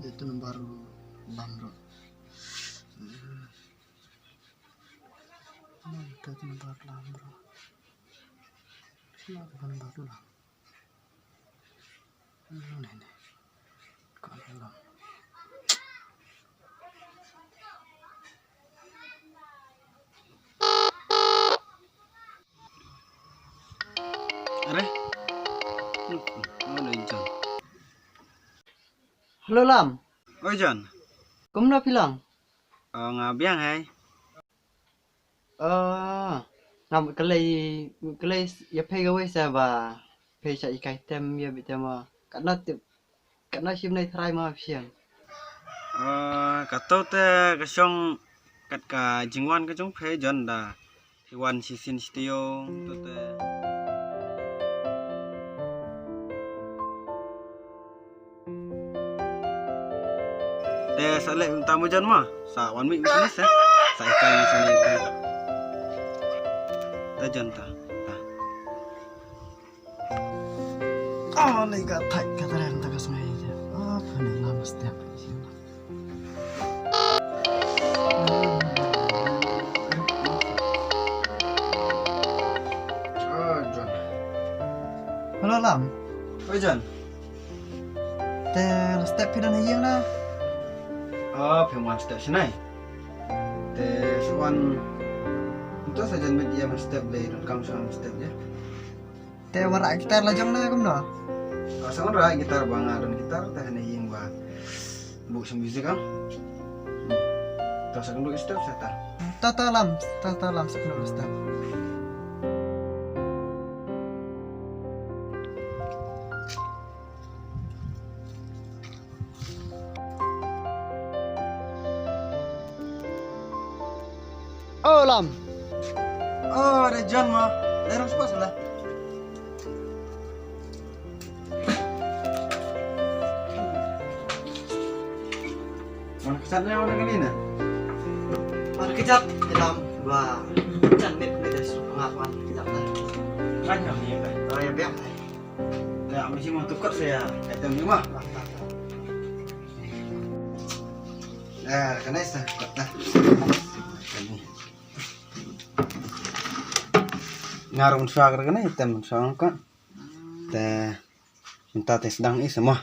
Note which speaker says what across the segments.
Speaker 1: itu baru bamro. Itu baru lambro. Siapa kan baru lah. Ini. Kalau lah.
Speaker 2: Are? Ano John?
Speaker 1: Halo Lam.
Speaker 2: Oi John.
Speaker 1: Kamu nak bilang?
Speaker 2: Ngabiang hai.
Speaker 1: Nam kelai ya pega wesa ba. Pega ikai tem ya bitama. Karena sim nai try ma fiang.
Speaker 2: Kato te kasyong kat ka jingwan ka jong phe John da. Hiwan sisin stio tu te. Sa lek tamu John mah. Sa wan mi bisnis sa ikai ni sini ka. Ta John ta.
Speaker 1: Lagi thai kata yang tak semai je. Apa ni lama setiap sini.
Speaker 2: John.
Speaker 1: Halo Lam.
Speaker 2: Oi John.
Speaker 1: Step pidan hiang lah.
Speaker 2: Phewan step sinai. Swan itu saja media step le kamu sama step ya.
Speaker 1: Warak kita lajang na kamu dah.
Speaker 2: Sangat rai gitar banga dan gitar teh hiang ba. Bu musik kan. Terus akan dulu step saya
Speaker 1: Tata Lam sepenuh step. Oh Lam.
Speaker 2: Ada John mah. Daerah pas lah. Mana kesannya mana kali ni?
Speaker 1: Mana kejap dalam dua cantik kita pengakuan kejap tadi.
Speaker 2: Banyak ni kan.
Speaker 1: Ya biar.
Speaker 2: Ya mesti mau tukar saya. Item ni mah. Kena sah. Dah. Ngarung suagar kena item suang kan. Minta tes sedang ini semua.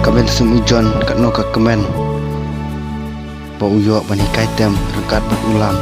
Speaker 2: Kabel sumi John kat no ka kemen. Pa uyok bani kaitem rekat berulang.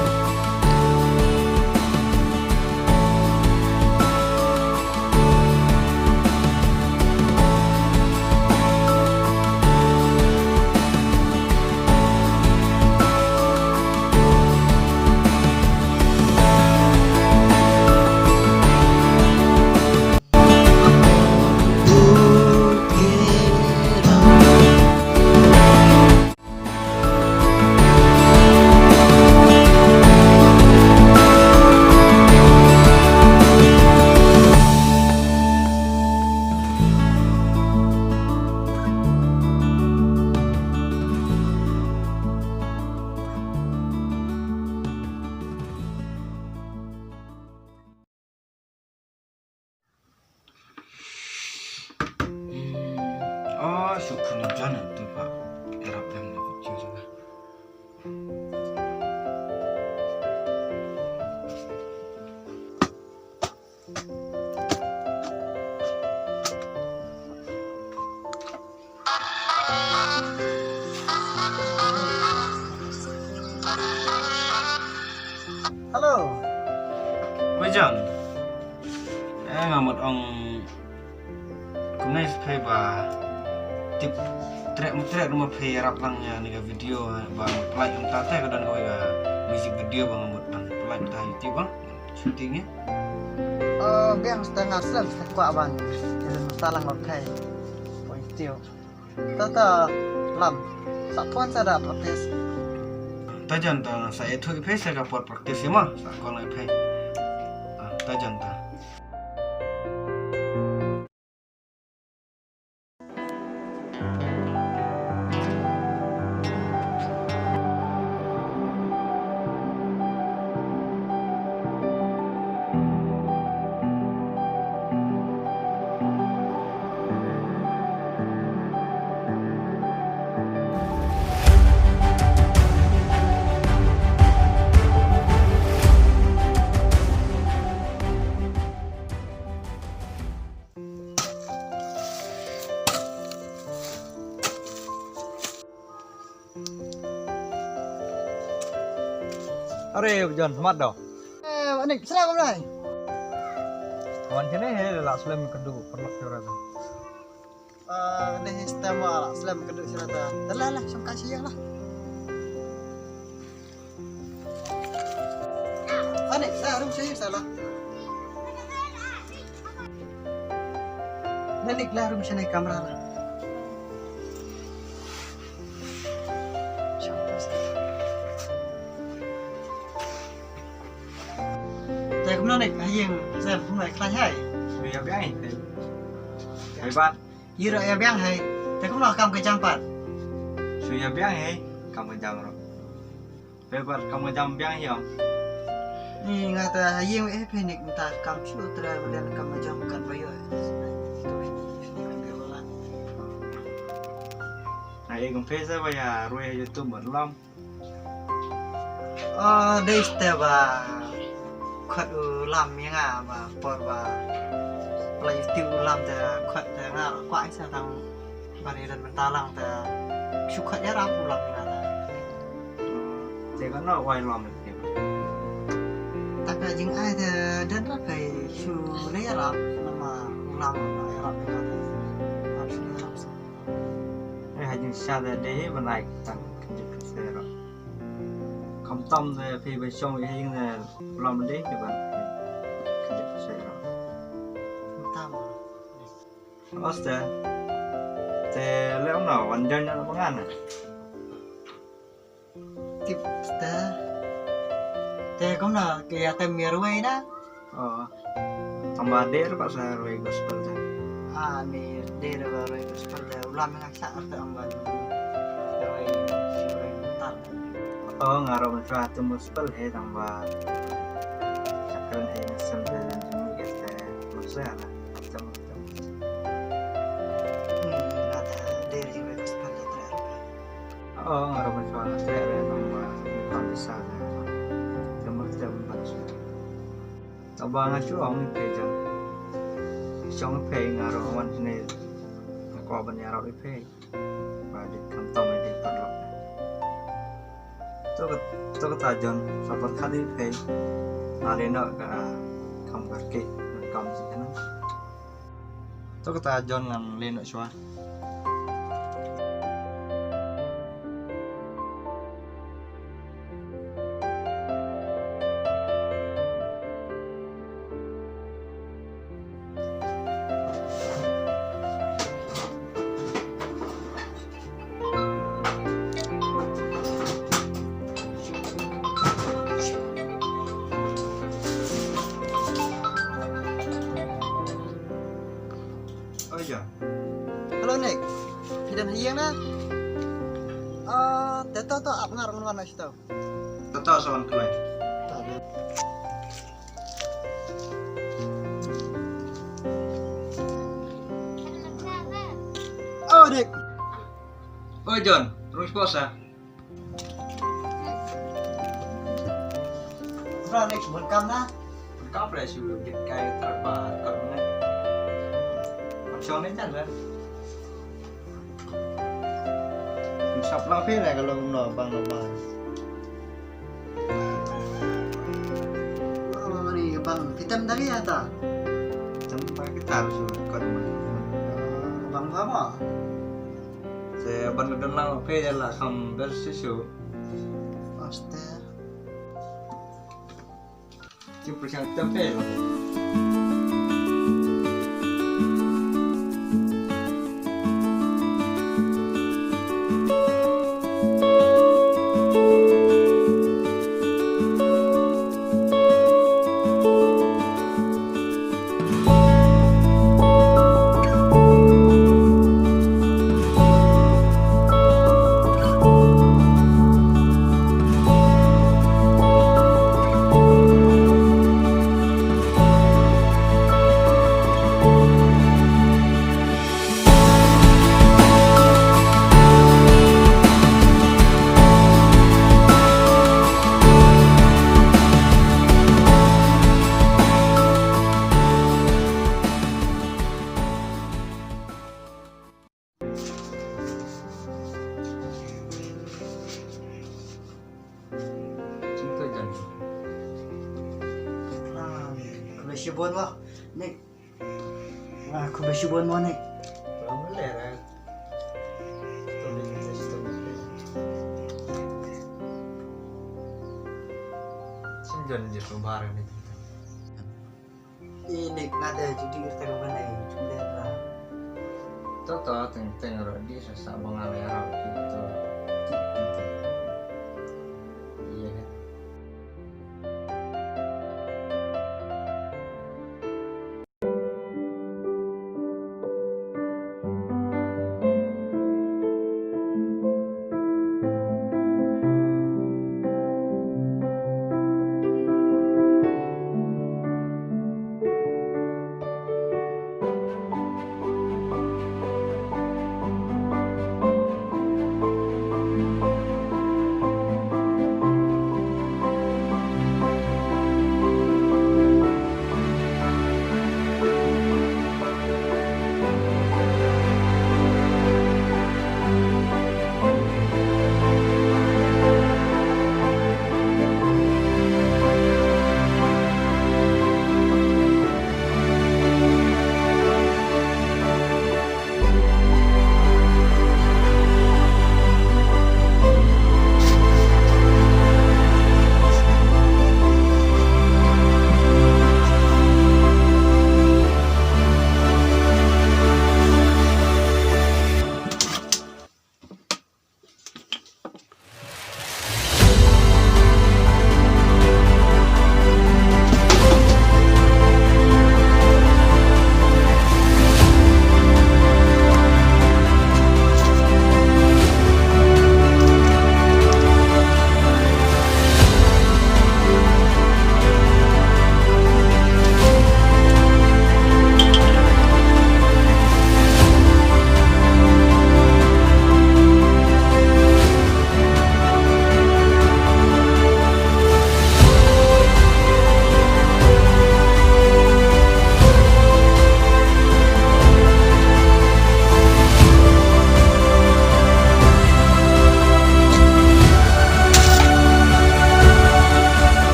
Speaker 2: Syukur John tu Pak. Erap yang video sana.
Speaker 1: Halo.
Speaker 2: Oi John. Ngamut ong kumai ba tip trek rumah pay raplangnya nih video bang like yang tata ke dan kau ya music video bang ngamut bang like entah YouTube bang syutingnya.
Speaker 1: biang setengah selam setengah ban dalam talang okai point tiêu tata lam satuan sada practice
Speaker 2: tajan ta saya tu ipe saya dapat praktis ya mah sekolah ipe tajan ta
Speaker 3: Are John, Makdoh.
Speaker 1: Anik serang mulai.
Speaker 3: Kawan sini lah Islam kedua perlak serata.
Speaker 1: Deh sistem ala Islam kedua serata. Terlah sam kasih lah. Anik saya saya salah. Nelik lah rum sini kamera lah. Cũng nói này hay riêng giờ cũng lại khai hay
Speaker 3: Vì em biết anh Thầy bạn
Speaker 1: như rồi em biết hay thế cũng là cầm cái trang phạt
Speaker 3: Vì em biết anh Cầm cái jam rồi Thầy bạn cầm cái jam biết anh không
Speaker 1: Ni người ta hay riêng ấy phải người ta cầm chút ra và lên cầm cái trang cần bây giờ
Speaker 3: Này cũng phê ra bây giờ rồi YouTube bẩn lắm
Speaker 1: đây là bà khuất làm như ngà và bọt và lấy tiêu làm từ khuất từ ngà quãi sao thằng bà này lần ta làm từ chụp khuất nhất lắm cũng làm như ngà
Speaker 3: Thì có nó quay làm được thì
Speaker 1: tất cả những ai thì đến rất phải chịu lấy lắm nhưng mà làm lại làm như ngà làm suy nghĩ làm sao
Speaker 3: Đây là những sao để đấy bên này tăng kinh dịch kinh tế rồi Không tâm thì khi về xong thì hiện là làm đấy thì bạn kinh dịch kinh tế rồi
Speaker 1: tâm
Speaker 3: Oste thì lẽ nàoวันเดินnó có ngàn à
Speaker 1: tiếp thế cũng là cái tem miếng ruồi đó
Speaker 3: tambah dia pak saya Roy Gospel saya
Speaker 1: ni dia dah Roy Gospel dah ulang dengan saat teramban Roy tak
Speaker 3: ngaruh mencoba tu Gospel tambah cakran sampai dan kita masa lah macam
Speaker 1: ada dia Roy Gospel dah
Speaker 3: ngaruh mencoba saya tambah bukan bisa jam tambah ngacu orang kerja trong phê ngaruh orang sini kau banyak phê và đi cầm tông đi bắt lọc tôi có tài dân sau đó khá đi phê đi nợ cả không có kỹ cầm gì thế nào tôi có tài dân làm lên nợ xóa
Speaker 1: Halo Nick, tidak hiang na? Teto to apa ngarang mana sih tau?
Speaker 3: Tahu soal kelai.
Speaker 1: Oh Nick.
Speaker 3: Oh John, terus puasa.
Speaker 1: Ra Nick buồn cam na.
Speaker 3: Kau boleh suruh kita kaya terbaik kau mana? Macam ni jangan.
Speaker 1: Sắp lắm phết này kalau nọ bằng nọ bằng. Ni bang hitam tadi ya ta?
Speaker 3: Tempat kita harus kau mana?
Speaker 1: Bang apa?
Speaker 3: Saya benar-benar lang phê là không bersusu.
Speaker 1: Astaga.
Speaker 3: Cuma percaya tempe lah.
Speaker 1: besyubon wah. Nih. Wah, aku besyubon wah nih.
Speaker 3: Belum boleh. Tulis sistem. Sinjon je pembaharan itu.
Speaker 1: Ini nada judi kita kemana ya? Sudah lah.
Speaker 3: Toto teng-teng di sesa mengalera gitu.